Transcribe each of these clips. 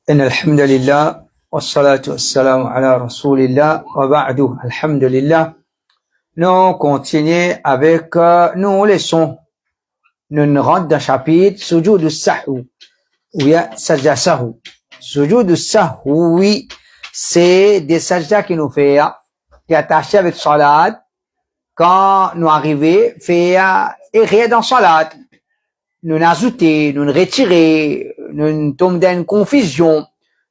إن الحمد لله والصلاة والسلام على رسول الله وبعد الحمد لله. Nous continuons avec nos leçons. Nous rentrons dans le chapitre Sujoud al-Sahou ou bien Sajda Sahou. Sujoud al-Sahou, oui, c'est des sajdas qui nous fait qui est attaché avec salat. Quand nous arrivons, fait errer dans salat. Nous ajouter, nous retirer, nous tomber dans une confusion,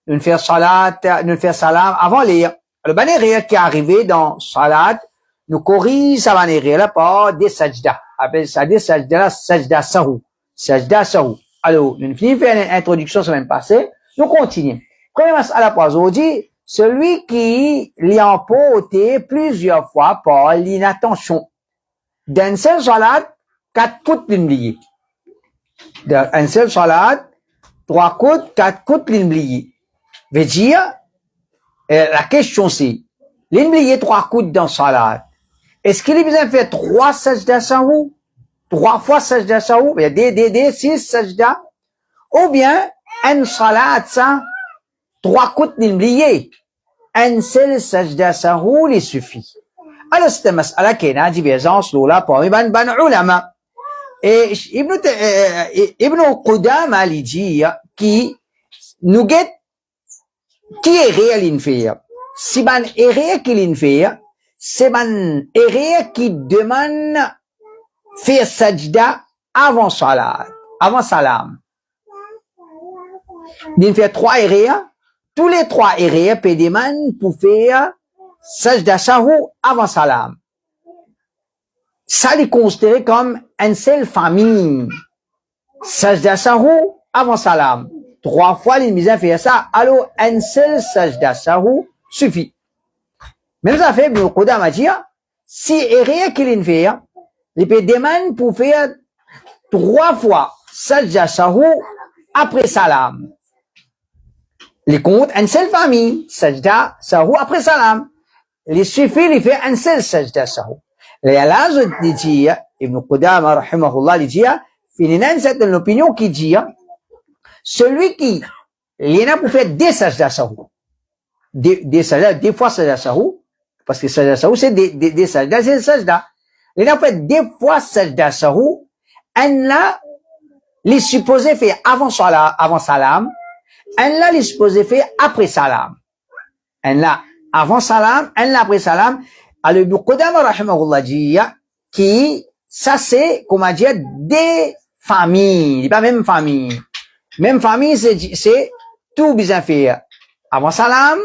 nous faire salat, nous faire salam avant lire. Le banner qui est arrivé dans salat, nous corrige ça banner là par des sajda. Appelle ça des sajda, sajda sahou. Sajda sahou. Alors, nous finissons faire une introduction semaine passée, nous continuons. Premièrement, à la pause, on dit, celui qui l'y emporté plusieurs fois par l'inattention. D'un seul salat, 4 coups l'oublié. Dans un seul salat, 3 coups, 4 coups l'oublié. Veut dire, la question c'est, l'oublié 3 coups dans salat. Est-ce qu'il est besoin de faire 3 sajda sahou? 3 fois sajda sahou? Il y a des 6 sajda. Ou bien, un salat, ça, 3 coups l'oublié. Un seul sajda sahou, il suffit. Alors, c'est une mas'ala qui a une divergence, là, pour les ulama. Et Ibn Qudama, il dit, qui nous guette, qui est réel in fait. Si ban est réel qu'il in fait, c'est ban est réel qui demande faire sajda avant salat, avant salam. Il fait 3 réels, tous les 3 réels peut demander pour faire sajda sahou avant salam. Ça est considéré comme une seule famille. Sajda sahou avant salam. 3 fois les misères faire ça, alors un seul sajda sahou suffit. Même ça fait Ibn Qudama dit, si est rien qu'il fait, il peut demander pour faire 3 fois sajda sahou après salam. Les comptes une seule famille, sajda sahou après salam. Il suffit de faire un seul sajda sahou. Les alazes dit, Ibn Qudama rahimahullah dit, il y a une certaine opinion qui dit, celui qui, il y en a pour faire des sajda sahou. Des fois sajda sahou, parce que sajda sahou c'est des sajda, c'est des sajda. Il y en a pour faire des fois sajda sahou, un là, les supposés faire avant salam, un là, les supposés faire après salam. Un là, avant salam, un là après salam. Alors, Ibn Qudama rahimahullah dit, qui, ça c'est, comment dire, des familles, pas même famille. Même famille, c'est tout bien faire avant salam,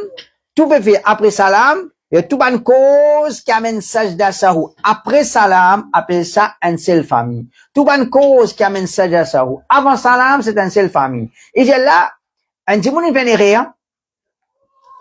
tout peut faire après salam, et tout bonne cause qui amène sajda sahou après salam, appelle ça une seule famille. Tout bonne cause qui amène sajda sahou avant salam, c'est une seule famille. Et j'ai là, un djimouni vénéré,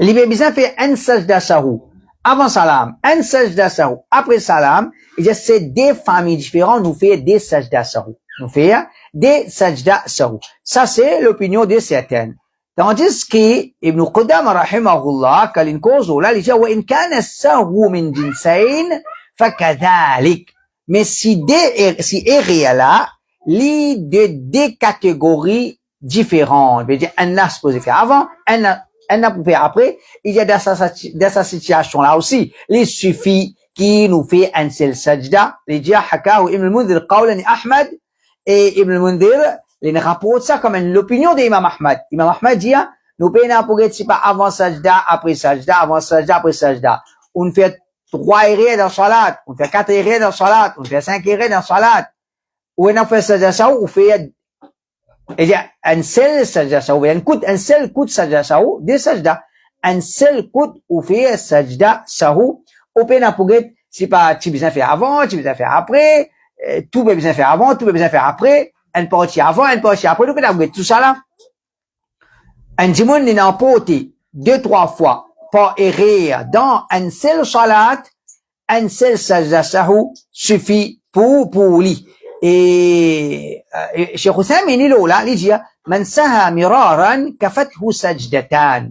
il a besoin de faire un sajda sahou avant salam, un sajda sahou après salam, et c'est des familles différentes, nous fait des sajda sahou. Nous fait des sajda sahou. Ça, c'est l'opinion de certaines. Tandis que Ibn Qudama rahimahullah, quand il cause là, il dit, wa in kana sahou min jinsayn, fakadhalik. Mais si est là, lit de des catégories différentes. Je veux dire, un a supposé faire avant, un a pour faire après. Il y a dans sa situation là aussi, il suffit qui nous fait un seul sajda. Il dit, hakahu Ibn al-Mundhir qawlan Ahmad, et Ibn al-Mundhir, il rapporte ça comme l'opinion d'Imam Ahmad. Imam Ahmad dit, nous payons pour être pas avant sajda, après sajda, avant sajda, après sajda. On fait 3 erreurs dans salat, on fait 4 erreurs dans salat, on fait 5 erreurs dans salat. Ou on fait sajda sahou, on fait, un seul sajda sahou, un seul coup de sajda sahou, des sajda. Un seul coup, on fait sajda sahou, on peut pour être, c'est pas, tu besoin faire avant, tu besoin faire après, tout peut besoin faire avant, tout peut besoin faire après, un partie avant, un partie après, nous pouvons tout ça là. Un djimoun n'est emporté 2-3 fois par erreur dans un seul salat, un seul sajda sahou suffit pour lui. Et Cheikh Houssam il est là, il dit, man saha miraran kafathu sajdatan.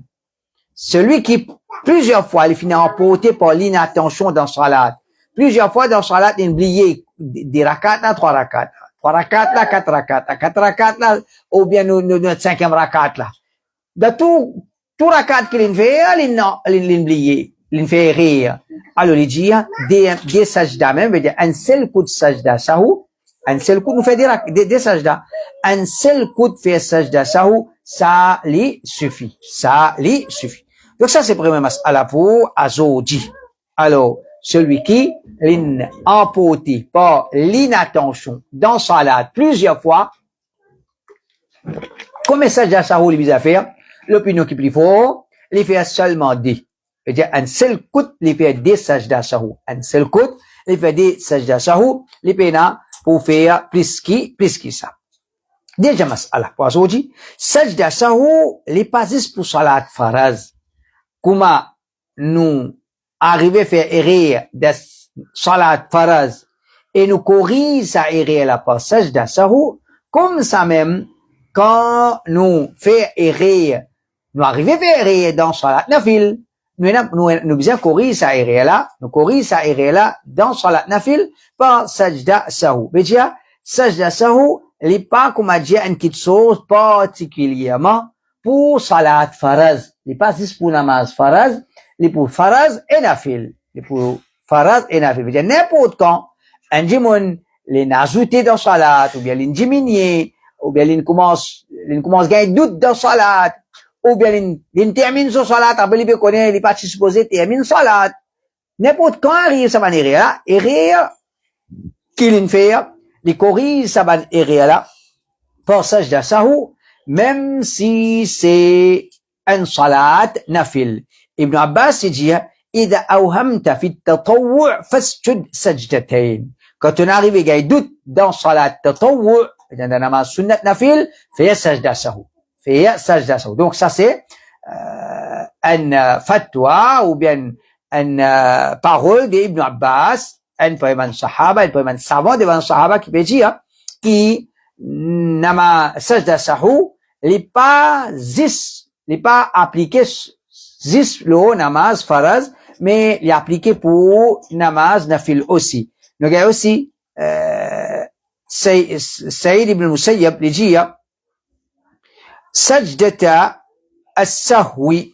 Celui qui plusieurs fois il finit emporté par l'inattention dans salat. Plusieurs fois dans salat, il oublie des rakats, 3 rakats. 3 rakats là, 4 rakats là, 4 rakats là, ou bien notre 5e rakat là. De tout rakat qu'il fait, il oublié, il fait rire. Alors, il dit, des sajda même, veut dire, un seul coup de sajda sahou, un seul coup, nous fait des sajda. Un seul coup de fait sajda sahou, ça lui suffit. Ça lui suffit. Donc ça, c'est le premier mas'ala pour Azoji. Alors, celui qui l'emporté par l'inattention dans salat plusieurs fois, comme sajda sahou, il a faire, l'opinion qui est plus fort, il fait seulement des. C'est-à-dire, un seul coup, il fait des sajda sahou. Un seul coup, il fait des sajda sahou, il fait pour faire plus qui ça. Déjà, mas'ala, pour Azoji, sajda sahou, il pas juste pour salat faraz. Comment nous arriver à faire errer des salat faraz et nous corriger ça errer la par sajda sahou, comme ça même, quand nous fait errer, nous arriver à faire errer dans salat nafil, nous bien corriger ça errer là, nous corriger ça errer là dans salat nafil par sajda sahou. Mais déjà, sajda sahou, il n'est pas comme a dit une petite chose particulièrement pour salat faraz. Il n'est pas juste pour namaz faraz, il est pour faraz et nafil. Il est pour faraz et nafil. C'est-à-dire, n'importe quand, un dimon, les ajouter dans salat, ou bien les diminuer, ou bien les commence à gagner doute dans salat, ou bien les termine sur salat, après il connaît, il n'est pas supposé terminer salat. N'importe quand arrive sa manière là, et rire, qu'il fait, il corrige sa manière là, pour sajda sahou, même si c'est un salat nafil. Ibn Abbas dit, إذا أوهمت في التطوع فاسجد سجدتين. Quand on arrive à gagner doute dans salat tatawwu, dans la namaz sunnat nafil, fais sajda sahou. Fais sajda sahou. Donc ça c'est un fatwa ou bien une parole d'Ibn Abbas, un poème sahaba, un poème savant devant sahaba qui peut dire qui nama sajda sahou n'est pas appliqué zis le namaz faraz, mais il est appliqué pour namaz nafil aussi. Donc il y a aussi Saïd ibn Musayyab il dit sajdata as-sahwi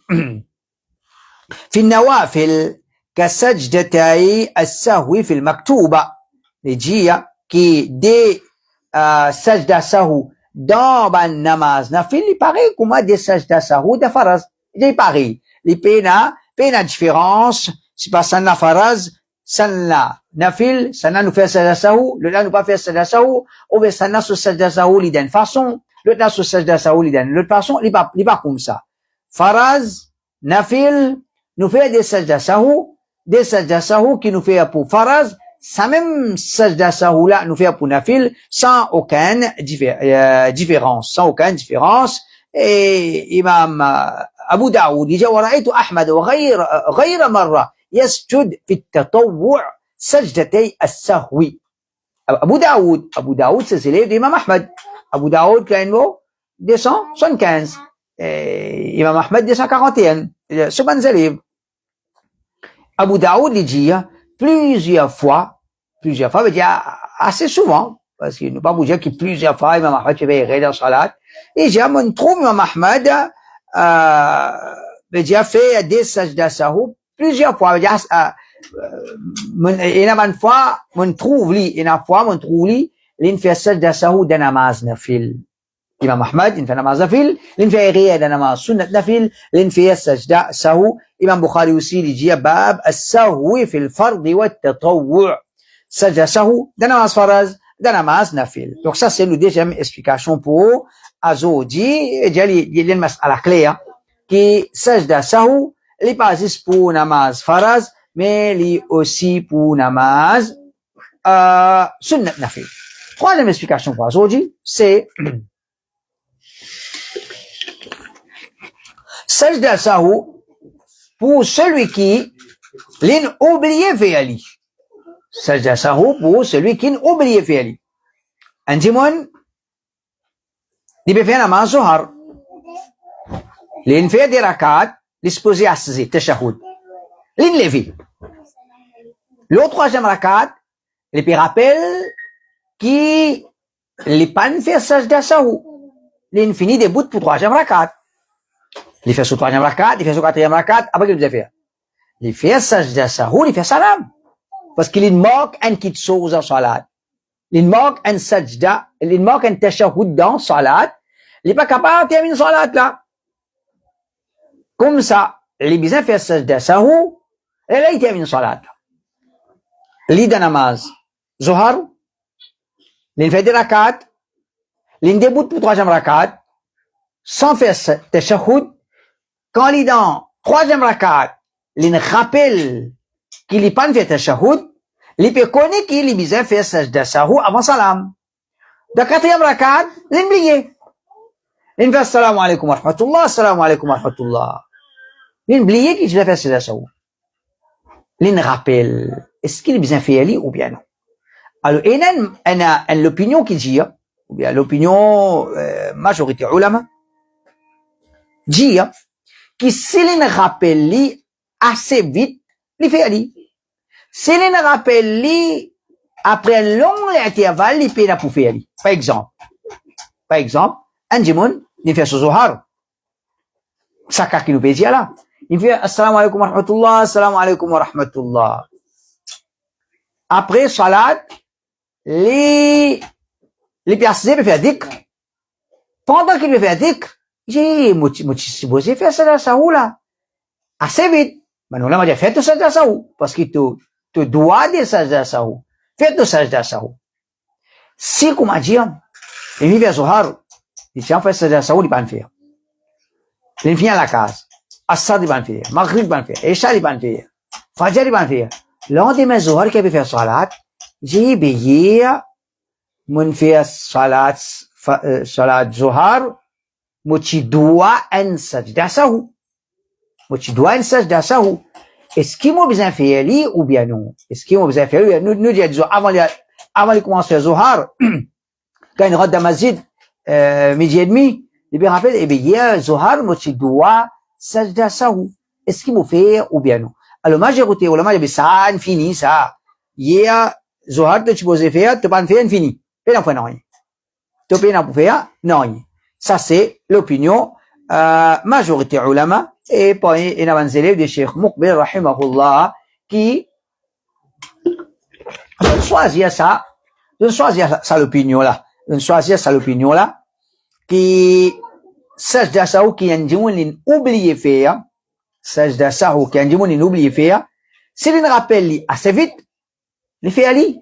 في النوافل كسجدتي السهو في المكتوبة. Il dit qui des sajda sahou dans ban namaz nafil, il paraît comme des sajda sahou de faraz. Il est pareil. Les pena différence, c'est pas ça la faraz, ça la nafil, ça nous fait sajda sahou, le là nous pas faire sajda sahou, ou bien ça n'a sur sajda sahou li d'une façon, le là sur sajda sahou li d'une l'autre façon, il pas comme ça. Faraz, nafil, nous fait des sajda sahou qui nous fait pour faraz, ça même sajda sahou là nous fait pour nafil sans aucune différence, et imam Abu Daoud dit ورأيت أحمد غير مرة يسجد في التطوع سجدتي السهو. Abu Daoud c'est l'élève d'imam Ahmad. Abu Daoud quand même 275, imam Ahmad 241, c'est bon élève. Abu Daoud dit plusieurs fois veut dire assez souvent, parce qu'il ne pas vous dire que plusieurs fois imam Ahmad fait errer dans salat, et j'ai on trouve imam Ahmad veut dire fait des sajda sahou plusieurs fois, veut dire une fois on trouve lui il fait sajda sahou dans namaz nafil. Imam Ahmad il fait namaz nafil, il fait errer dans namaz sunnat nafil, il fait sajda sahou. Imam Bukhari aussi il dit bab as-sahwi fi al-fard wa at-tatawwu, sajda sahou dans namaz faraz, dans namaz nafil. Donc ça c'est la deuxième explication pour Azoji, et il y a une mas'ala claire qui sajda sahou n'est pas juste pour namaz faraz, mais il aussi pour namaz sunnat nafil. Troisième explication pour Azoji, c'est sajda sahou pour celui qui l'a oublié faire. Sajda sahou pour celui qui l'a oublié faire. Un dimon il peut faire namaz zuhar, il fait des rakats, il se pose à se tashahhud, il levé. Le troisième rakat, il peut rappeler qui les pas fait sajda sahu. Les finit des bouts pour troisième rakat. Les fait sur troisième rakat, les fait sur quatrième rakat, après qu'il fait. Les fait sajda sahu, les fait salam. Parce qu'il manque un kit chose en salat. Il manque un sajda, il manque un tashahhud dans salat. Il n'est pas capable de terminer salat là. Comme ça, les besoins fait sajda sahu, et là il termine salat. Li de namaz, Zohar, l'in fait des rakat, l'in débute pour troisième rakat, sans faire tashahhud, quand il est dans troisième rakat, l'in rappelle qu'il n'est pas fait tashahhud, il peut connaître qu'il est besoin faire sajda sahu avant salam. Dans quatrième rakat, l'in oublié. L'in fait assalamu alaikum wa rahmatullah, assalamu alaikum wa rahmatullah. L'in oublié qu'il doit faire sajda sahu. L'in rappelle. Est-ce qu'il est bien fait aller ou bien non? Alors, il y a l'opinion qui dit, ou bien l'opinion majorité ulama, dit que si l'on rappelle assez vite, il fait aller. Si l'on rappelle après un long intervalle, il peut pour faire aller. Par exemple, un djimoun, il fait ce zohar. Ça qui nous peut dire là. Il fait assalamu alaikum wa rahmatullah, assalamu alaikum wa rahmatullah. Après salat, les personnes peuvent faire dhikr. Pendant qu'ils peuvent faire dhikr, j'ai supposé faire sajda sahu là. Assez vite. Maintenant, là, on va faire sajda sahu. Parce que tu dois dire sajda sahu. Fais sajda sahu. Si, comme on dit, il fait zohar, il fait sajda sahu, il va le faire. Il vient à la case. Assad, il va le faire. Maghrib, il va le faire. Isha, il va le faire. Fajr, il va le faire. Lendemain Zohar qui avait fait salat, j'ai béyé, mon fait salat Zohar, mochi doit un sajda sahu. Mochi doit un sajda sahu. Est-ce qu'il m'a besoin faire li ou bien non? Est-ce qu'il m'a besoin faire li? Nous disons, avant de commencer à faire Zohar, quand il rentre dans masjid, midi et demi, il me rappelle, eh bien, Zohar, mochi doit sajda sahu. Est-ce qu'il m'a fait ou bien non? Alors, majorité, ulama, il dit, ça, infini, ça. Hier, Zohar, tu peux faire, tu peux pas faire infini. Tu peux pas faire, non. Tu peux pas faire, non. Ça, c'est l'opinion, majorité ulama, et pour un avant élève de Cheikh Muqbil, rahimahullah, qui choisit ça, l'opinion là, qui, sajda sahu, qui a oublié faire, sajda sahu qui a oublié faire, si l'on rappelle assez vite, il fait aller.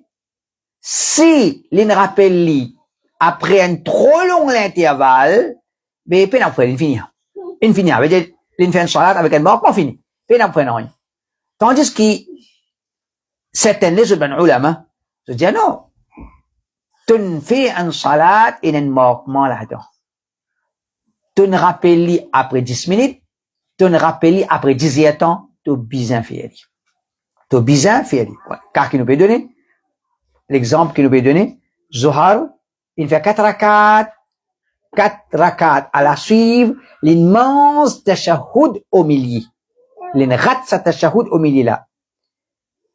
Si l'on rappelle après un trop long intervalle, ben, il peut pas faire, il finit. Il finit. Veut dire, il fait un salat avec un mort, pas fini. Il peut pas faire rien. Tandis que, certaines les autres ulama, je dis, non. Tu fais un salat et un manquement là-dedans. Tu rappelles après 10 minutes, tu ne rappelles après 18 ans, tu bien fait. Tu bien fait. Car qui nous peut donner? L'exemple qui nous peut donner, Zohar, il fait 4 rakats à la suivre, l'immense tashahhud au milieu. L'inrat sa tashahhud au milieu là.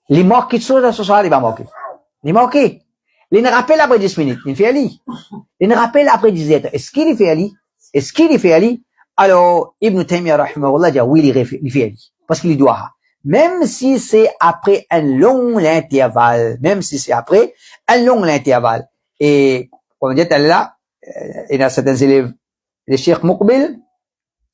Les manqués de choses à ce soir, il va manquer. Il manquer. Il ne rappelle après 10 minutes, il fait ali. Il ne rappelle après 18 ans. Est-ce qu'il fait ali? Est-ce qu'il fait ali? Alors, Ibn Taymiyyah, rahimahullah, dit oui, il fait ali. Parce qu'il doit. Même si c'est après un long intervalle. Et, comme on dit là, il y a certains élèves, les Cheikh Muqbil,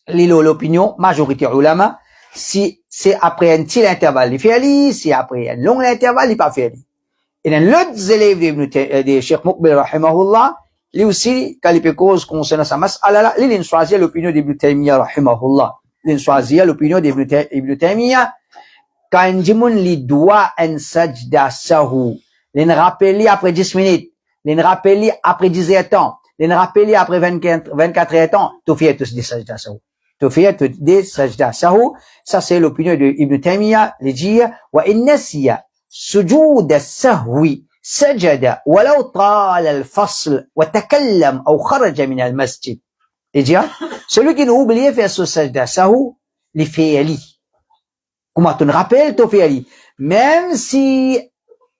l'opinion, majorité ulama, si c'est après un petit intervalle, il fait ali, si après un long intervalle, il pas fait ali. Et dans l'autre élève de Cheikh Muqbil, rahimahullah, lui aussi, quand il peut cause concernant sa mas'ala là, il choisit l'opinion d'Ibn Taymiyyah, rahimahullah. Il choisit l'opinion d'Ibn Taymiyyah, quand un djimoun li doit un sajda sahu, il rappelle après 10 minutes, il rappelle après 18 ans, il rappelle après 24 ans, tu fais tous des sajda sahu. Ça c'est l'opinion d'Ibn Taymiyyah, il dit, wa innasiya sujud as-sahwi سجد ولو طال الفصل وتكلم أو خرج من المسجد. Et dit, celui qui nous oublie faire ce sajda sahu, il fait ali. Comment tu te rappelles, tu fais ali. Même si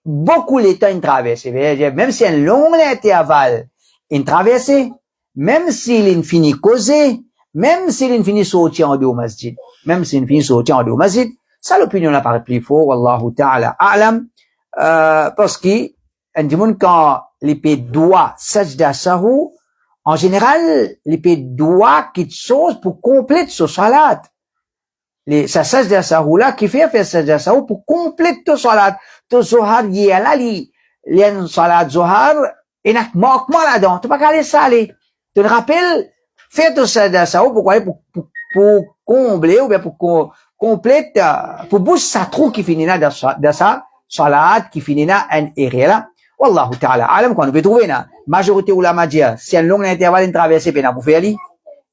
beaucoup de temps il traverse, même si un long intervalle, une traversée, même s'il finit causé, même s'il finit sortir en dehors au masjid, même s'il finit sortir en dehors au masjid, ça l'opinion là paraît plus fort, wallahu ta'ala a'lam, parce que, quand l'épée doit sajda sahu, en général, l'épée doit quelque chose pour compléter ce salat. Sa sajda sahu là, qui fait sajda sahu pour compléter ce salat. To zohar y est là, l'en salat zohar, et n'a manquement là-dedans. Tu pas qu'à laisser aller. Tu te rappelles, fais ton sajda sahu pour combler, ou bien pour compléter, pour booster sa trou qui finit là dans sa salat, qui finit là, en ériel là. Wallahu ta'ala alam, quand on peut trouver là, majorité ulama dit, si un long intervalle de traversée, puis on peut faire aller,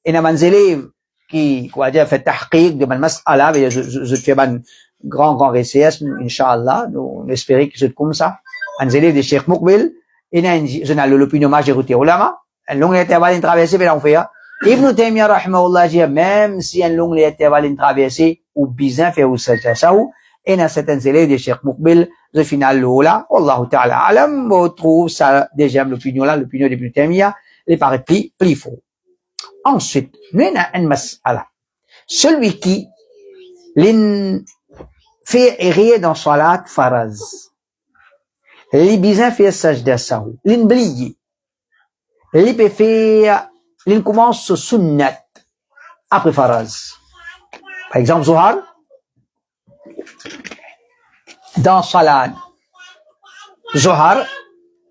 et on a des élèves qui, quoi dire, fait tahqiq de mas'ala, je fais un grand RCS, Inch'Allah, nous espérons que c'est comme ça. Un élève de Cheikh Moukbil, et je n'ai l'opinion majorité ulama, un long intervalle de traversée, puis on fait. Ibn Taymiyyah, rahimahullah, dit, même si un long intervalle de traversée, ou bizarre fait ou sajda sahu, et dans certains élèves de Cheikh Moukbil, le final là, Wallahu ta'ala alam, on trouve ça, déjà, l'opinion là, l'opinion d'Ibn Taymiyyah, les paraît plus faux. Ensuite, nous avons une mas'ala. Celui qui, fait errer dans salat faraz, les bizarres fait sajda sahu, l'oublié, les peut faire, les commence sur sunnat, après faraz. Par exemple, Zohar, dans salat Zohar,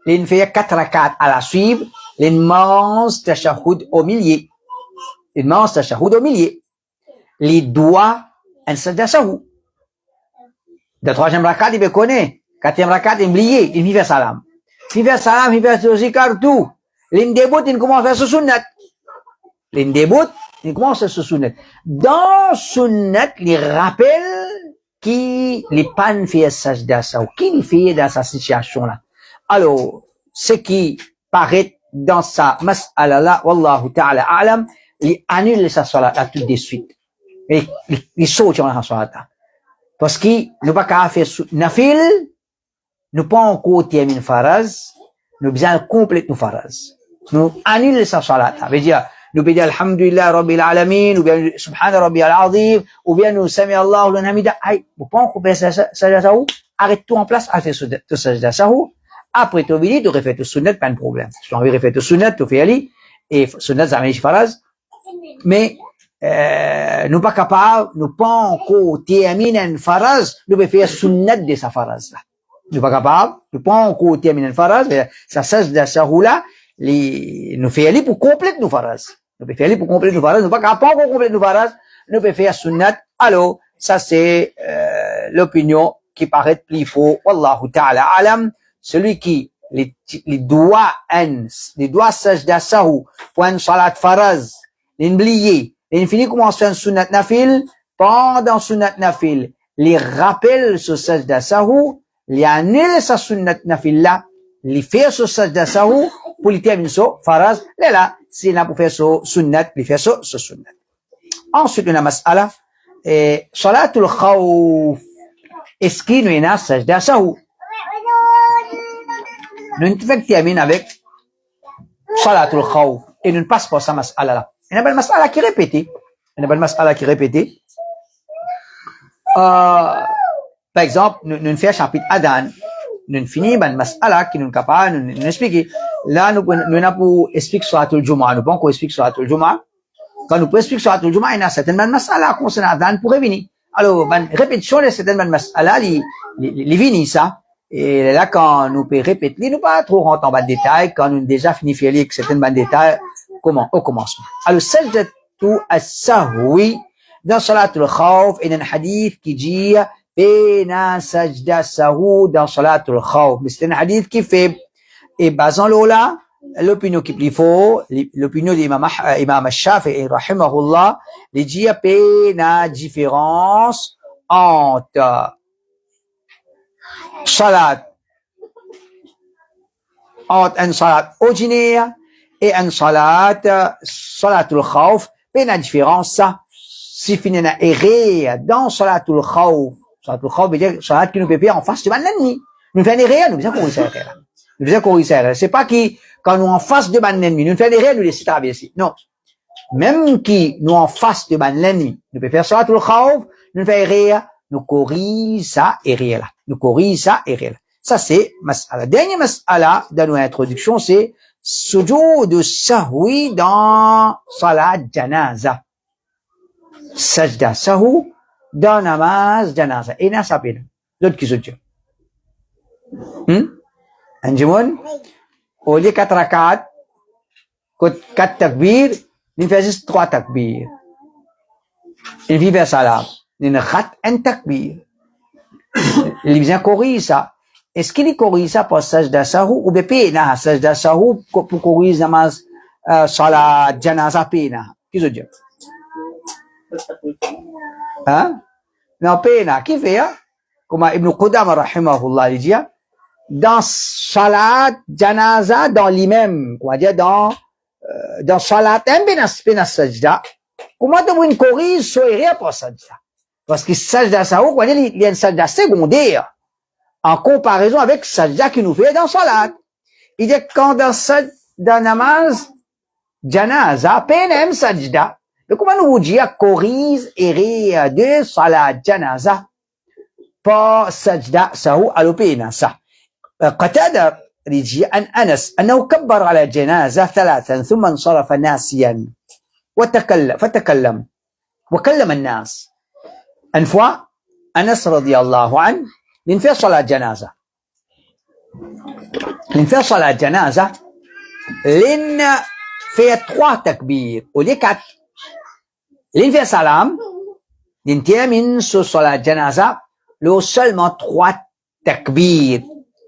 l'in fait 4 rakats à la suivre, l'in mange tashahhud au milieu. Il mange tashahhud au milieu. Les doigts, un sajda sahu. De troisième rakat, il connaît. Quatrième rakat, il oublié. Il fait salam. Il fait salam, il fait zikar, tout. L'in débute, il commence à faire ce sunnat. L'in débute, il commence à faire ce sunnat. Dans sunnat, il rappelle qui les pannes fait sajda sahu, qui les fait dans sa situation là. Alors, ce qui paraît dans sa mas'ala là, wallahu ta'ala a'lam, il annule sa salat là tout de suite. Et il saute dans la salat là. Parce qu'il nous pas qu'à faire nafil, nous pas encore terminer faraz, nous besoin compléter nos faraz. Nous annule sa salat là. Veut dire, nous pouvons dire Alhamdulillah Rabbil Alamin, ou bien Subhana Rabbil Azim, ou bien nous Sami Allah ou Hamida. Aïe, vous pouvez couper sajda sahu, arrête tout en place, à faire ce sajda sahu. Après, tu oublies, tu refais tout sunnat, pas de problème. Si tu as envie de refaire tout sunnat, tu fais aller, et sunnat, ça m'est faraz. Mais, nous pas capables, nous pas encore terminer un faraz, nous pouvons faire sunnat de sa faraz là. Nous pas capables, nous pas encore terminer un faraz, ça sajda sahu là, nous fait aller pour compléter nos faraz. Nous pouvons faire aller pour compléter nos faraz, nous pas capables pour compléter nos faraz, nous pouvons faire sunnat. Alors, ça c'est, l'opinion qui paraît plus faux. Wallahu ta'ala alam. Celui qui, les doigts sajda sahu, pour un salat faraz, l'oublié, l'infini commence à faire un sunnat nafil, pendant sunnat nafil, les rappelle ce sajda sahu, les annule sa sunnat nafil là, les fait ce sajda sahu, pour les terminer ce faraz, là, s'il n'a pas fait ce sunnat, les fait ce sunnat. Ensuite, on a mas'ala, salatul khawf, est-ce qu'il nous a sajda sahu? Nous terminons avec salatul khawf, et nous ne passons pas sa mas'ala là. Il y a une mas'ala qui répétée. Par exemple, nous faisons chapitre Adan. Nous finissons une mas'ala qui nous est capable de nous expliquer. Là, nous n'avons pas expliqué salatul Jumu'ah. Nous pouvons expliquer salatul Jumu'ah. Quand nous pouvons expliquer salatul Jumu'ah, il y a certainement une mas'ala concernant Adan pour revenir. Alors, répétition de certaines mas'ala, les vini ça. Et là, quand nous pouvons répéter, nous pas trop rentrer en bas de détails. Quand nous avons déjà fini de faire avec certaines bas de détails, au commencement. Alors, sajdatu as-sahwi, dans salatul khawf, il y a un hadith qui dit, bena sajda sahu dans salatul khawf. Mais c'est un hadith qui fait, et basant là, l'opinion qui est plus fort, l'opinion d'imam al-Shafi'i, rahimahullah, il dit, bena différence entre salat, entre un salat ordinaire et un salatul khawf, ben la différence, ça, si finalement errer dans salatul khawf veut dire salat qui nous peut faire en face de l'ennemi. Nous faisons errer, nous faisons corriger. C'est pas qui, quand nous en face de ban ennemi, nous faisons des rêves, nous laissons traverser. Non. Même qui nous en face de ban l'ennemi, nous pouvons faire ça tout le khawf, nous faisons rire, nous corrigeons ça et rire là. Nous corrigeons ça et rire là. Ça c'est mas'ala. Dernière mas'ala dans notre introduction, c'est sujoud sahwi dans salat janaza. Sajda sahou dans namaz janaza. Et n'a sapé. D'autres qui se tuent. Anjimoun, au lieu 4 rakat, 4 takbir, il fait juste 3 takbir. Il vit vers salam. Il rate un takbir. Il vient corriger ça. Est-ce qu'il corrige ça pour sajda sahou ou bien pena sajda sahou pour corriger namaz salat janaza pena? Qui se dit? Hein? Non, pena. Qui fait? Comme Ibn Qudama rahimahullah il dit, dans salat janaza dans l'imam, on va dire dans salat pena sajda, comment tu corriger soirée pour sajda? Parce que sajda sahou, on va dire il y a une sajda secondaire en comparaison avec sajda qui nous fait dans salat. Il dit quand dans namaz janaza peine sajda. Mais comment nous dire corrige et rire de salat janaza pas sajda sahou à l'opéna ça. قتادة رجي عن أنس أنه كبر على جنازة 3 ثم انصرف ناسيا فتكلم وكلم الناس. Une fois, Anas radiyallahu anhu, il fait salat janaza. Il fait salat janaza, il fait 3 takbir, au lieu 4. Il fait salam, il termine sur salat janaza, il seulement 3 takbir.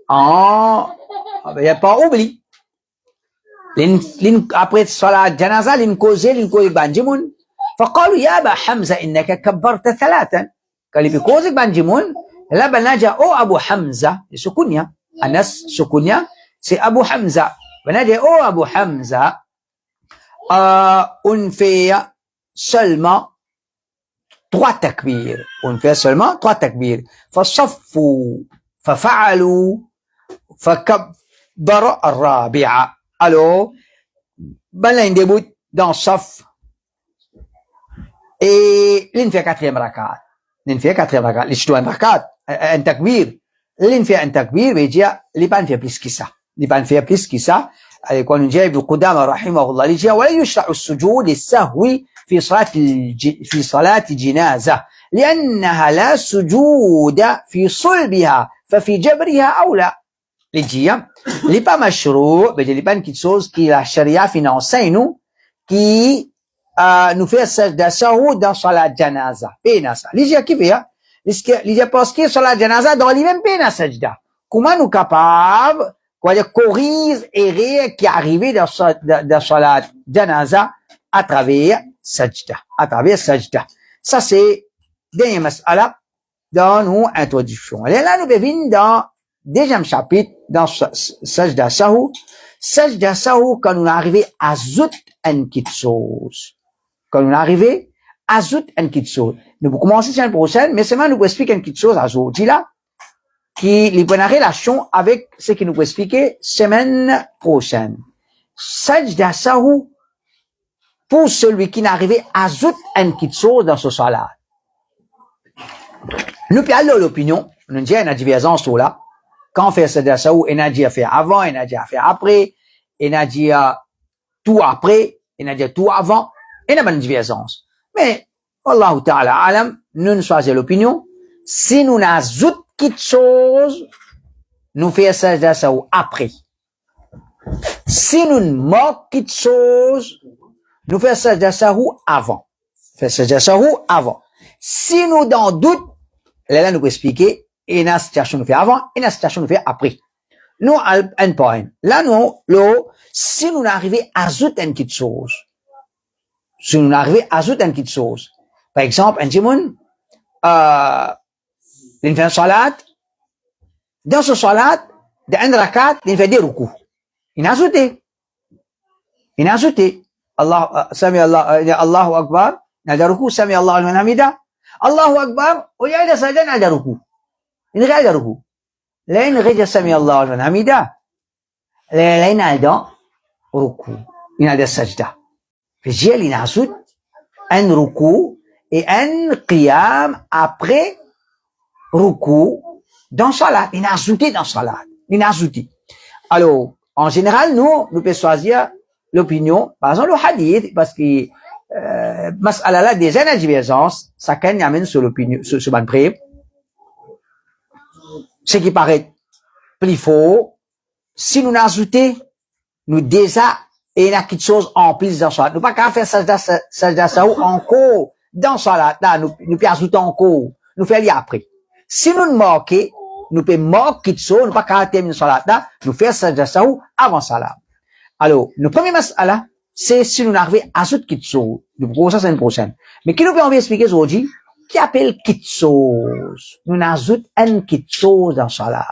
Il n'y a pas oublié. Après salat janaza, il cause banjimoun. فقالوا يا أبا حمزة إنك كبرت 3. قال لي بكوزك بانجيمون لا بناجا أو أبو حمزة سكونيا الناس سكونيا سي أبو حمزة بناجا أو أبو حمزة on fait seulement 3 takbir. On fait seulement 3 takbir. فصفوا ففعلوا فكبر الرابعة. Alors, ben là, il débute dans Saf. Et l'in fait 4e rakat. L'in fait 4e rakat. L'in rakat, un takbir. L'in fait un takbir, veut dire, l'in fait plus que ça. L'in fait plus que ça. Quand on dit Ibn Qudama rahimahullah, il dit, ولا يشرع السجود للسهو في صلاة جنازة لأنها لا سجود في صلبها ففي جبرها أولى. Il dit, il n'est pas mashrou, mais il n'est pas quelque chose qui la charia enseigne nous, qui nous fait sajda sahou dans salat janaza. Pena ça. Il dit, qui fait? Il dit, parce que salat janaza dans lui-même pena sajda. Comment nous capables, quoi dire, corriger et rire qui est arrivé dans salat janaza à travers sajda. À travers sajda. Ça c'est, dernier mas'ala dans nos introductions. Et là, nous revenons dans deuxième chapitre, dans sajda sahou. Sajda sahou, quand on est arrivé à zout une petite chose. Quand on est arrivé à zout une petite chose. Nous pouvons commencer la semaine prochaine, mais seulement nous pouvons expliquer une petite chose à aujourd'hui là, qui est en relation avec ce que nous pouvons expliquer semaine prochaine. Sajda sahou, pour celui qui n'est arrivé à zout une petite chose dans ce salat. Nous pouvons l'opinion, nous disons une divergence sur là. Quand on fait sajda sahou, il a dit à faire avant, il a dit à faire après, il a dit tout après, il a dit tout avant, il y a une divergence. Mais, Wallahu ta'ala alam, nous choisissons l'opinion, si nous n'avons quelque chose, nous faisons sajda sahou après. Si nous manquons quelque chose, nous faisons sajda sahou avant. Faisons sajda sahou avant. Si nous dans doute, là, nous pouvons expliquer, et la situation nous fait avant, et la situation nous fait après. Nous, un point. Là, nous, si nous arrivons à ajouter une petite chose, si nous arrivons à ajouter une petite chose, par exemple, un djimoun, il fait un salat, dans ce salat, dans un rakat, il fait des rukus. Il a ajouté. Allah, Sami Allah, Allahu Akbar, il a des rukus, Sami Allah al hamida, Allahu Akbar, il y a des sajdan, il a des rukus. Il regarde le ruku. Là, il regarde Sami Allah al hamida. Là, il a ruku. Il y a des sajda. Puis il y a un ruku et un qiyam après ruku dans salat. Il y a ajouté dans salat. Il y a ajouté. Alors, en général, nous pouvons choisir l'opinion, par exemple, le hadith, parce que, mas'ala là, déjà, la divergence, ça quand amène sur l'opinion, sur ban pré. Ce qui paraît plus faux, si nous ajoutons, nous déjà, et il y a quelque chose en plus dans salat. Nous pas qu'à faire sajda saou encore dans salat. Là, nous pouvons ajouter encore. Nous faisons après. Si nous nous marquons, nous pouvons marquer quelque chose, nous pas qu'à terminer salat là, nous faisons sajda saou avant salat. Alors, le premier mas'ala, c'est si nous arrivons à ajouter quelque chose. Pour ça, c'est une prochaine. Mais qui nous peut envie expliquer aujourd'hui, qui appelle quelque chose? Nous ajoutons un quelque chose dans salat.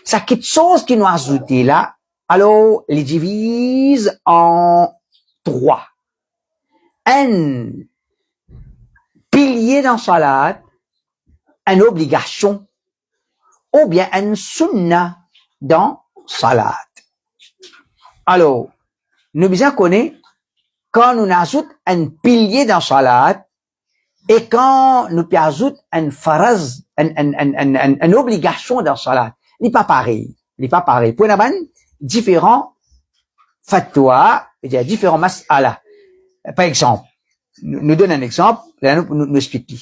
Ça quelque chose qui nous a ajouté là, alors, les divise en 3. Un pilier dans salat, une obligation, ou bien un sunnah dans salat. Alors, nous bien connaissons, quand nous ajoutons un pilier dans salat, et quand nous ajoutons un faraz, une obligation dans salat, il n'est pas pareil. Il n'est pas pareil. Pour une différents fatwa, il y a différents mas'ala. Par exemple, nous donne un exemple, là nous expliquons.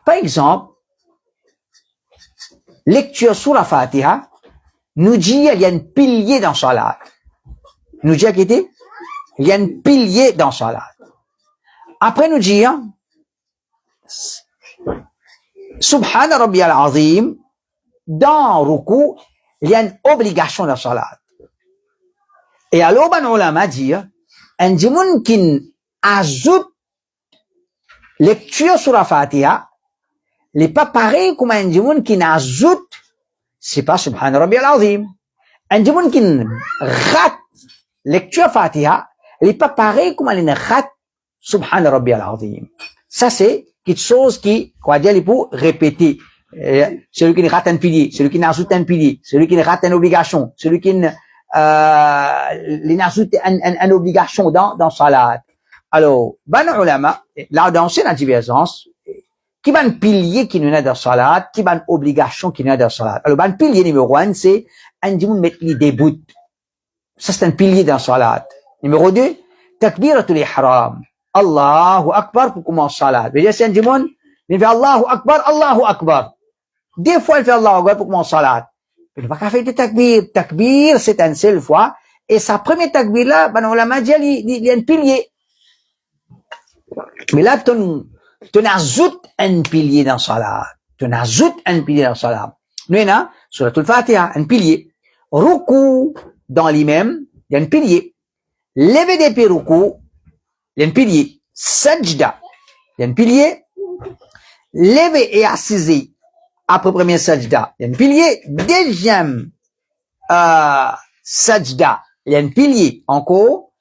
Par exemple, lecture sur la Fatiha, nous dit il y a un pilier dans salat. Nous dit il y a un pilier dans salat. Après nous dit Subhana Rabbiyal Azim, dans ruku, il y a une obligation dans salat. Et alors, ben, ulama dit, un djimoun qui ajoute lecture sur la Fatiha, n'est pas pareil comme un djimoun qui ajoute, c'est pas Subhan Rabbiyal Azim. Un djimoun qui rate lecture Fatiha, n'est pas pareil comme un rate Subhan Rabbiyal Azim. Ça, c'est quelque chose qui, quoi dire, il faut répéter. Celui qui rate un pilier, celui qui ajoute un pilier, celui qui rate une obligation, celui qui il ajoute une obligation dans salat. Alors, ban ulama, là, dans la divergence, qui ban pilier qui nous est dans salat, qui ban obligation qui nous est dans salat. Alors, ban pilier numéro 1, c'est un dimoun met les débout. Ça, c'est un pilier dans salat. Numéro 2, takbiratul ihram. Allahu Akbar pour commencer salat. Vous c'est un dimoun, il fait Allahu Akbar, Allahu Akbar. Des fois, il fait Allahu Akbar pour commencer salat. Il ne va pas faire de takbir. Takbir, c'est une seule fois. Et sa première takbir là, ben, on l'a dit, il y a un pilier. Mais là, tu ajoutes un pilier dans salat. Tu ajoutes un pilier dans salat. Nous, on a, suratul Fatiha, un pilier. Ruku, dans l'imam, il y a un pilier. Lever des pieds ruku, il y a un pilier. Sajda, il y a un pilier. Lever et assiser, après premier sajda, il y a un pilier. Deuxième sajda, il y a un pilier encore.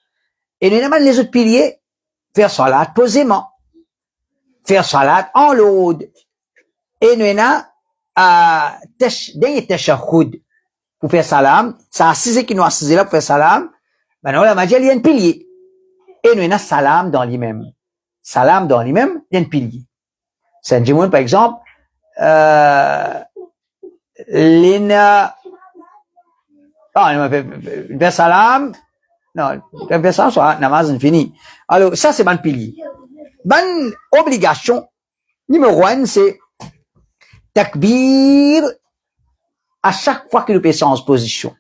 Et nous avons les autres piliers, faire salat posément, faire salat en l'aude. Et nous avons dernier tashahhud pour faire salam. Ça assisé qui nous assisé là pour faire salam. Maintenant, la magie, il y a un pilier. Et nous avons salam dans l'imam. Salam dans l'imam, il y a un pilier. C'est un djimoun, par exemple, l'ina, il fait salam, non, il fait salam, soit namaz fini. Alors, ça, c'est ban pilier. Ban obligation, numéro 1, c'est takbir à chaque fois que nous passons en position.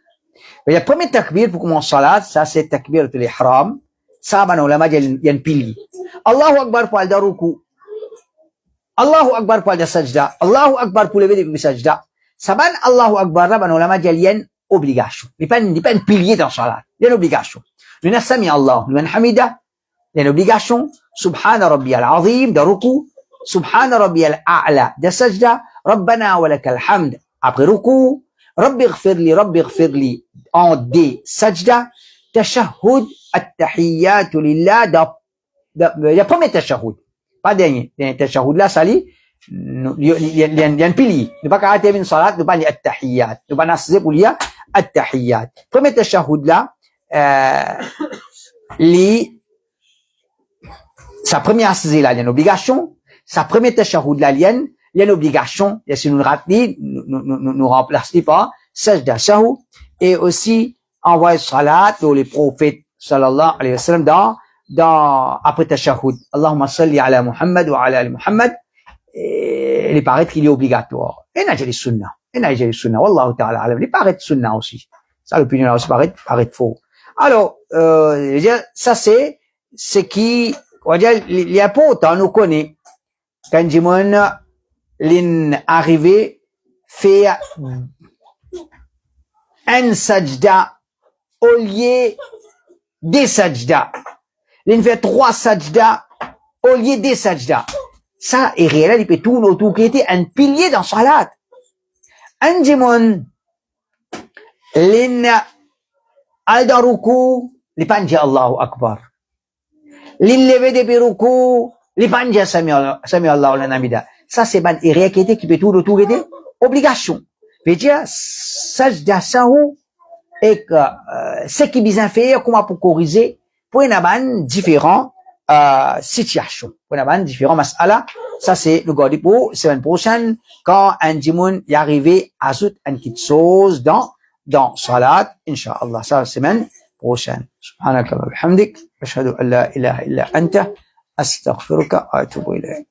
Il y a le premier takbir pour commencer salat, ça, c'est takbir de l'ihram. Ça, ban ulama, il y a un pilier. Allahu Akbar pour al ruku. Allahu Akbar pour le sajda. Allahu Akbar pour lever des sajda. Saban Allahu Akbar, là, ben, ulama, il y a une obligation. Il n'y a pas un pilier dans salat. Il y a une obligation. Nous avons sami Allah, nous avons hamida. Il y a une obligation. Subhana Rabbiyal Azim, de ruku. Subhana Rabbiyal A'la, de sajda. Rabbana wa lakal hamd, après ruku. Rabbi ghfirli, en D, sajda. Tashahhud, at-tahiyyatu lillah, il y a premier tashahhud. Pas dernier. Le tashahhud là, ça lit, il y a un pilier. Ne pas qu'à terminer salat, ne pas dire at-tahiyyat. Ne pas nasser pour lire at-tahiyyat. Premier tashahhud là, sa première assise là, il y a une obligation, sa première tashahhud là, il y a une obligation, et si nous rappelons, nous remplaçons pas, sajda sahu, et aussi, envoyer salat, dans les prophètes, sallallahu alayhi wa sallam, après tashahhud, Allahumma salli ala Muhammad wa ala ali Muhammad, il paraît qu'il est obligatoire. Et n'a les sunnah. Wallahu ta'ala alam. Il paraît sunnah aussi. Ça, l'opinion là aussi paraît faux. Alors, ça c'est qui, on va dire, les apôtres, on nous connaît. Quand Jimon, arrivé, fait un sajda au lieu des sajda. Il fait 3 sajda au lieu des sajda. Ça est réel, il peut tourner autour qui était un pilier dans salat. Un jimon, l'in al-daruku, li panje Allahu Akbar. L'in levé de biruku, li panje Sami Allahu l'anamida. Ça c'est ban réel qui était qui peut tourner autour qui était obligation. Veut dire, sajda sahu, et que, ce qui bien fait, comment pour corriger, pour une ban différent, situation. Pour une ban différent mas'ala. Ça c'est le gars pour semaine prochaine, quand un jimoun y arrivé à ajoute une petite chose dans salat, Inch'Allah. Ça, semaine prochaine. Subhanaka wa bihamdik. Ashhadu an la ilaha illa anta. Astaghfiruka wa atubu ilayk.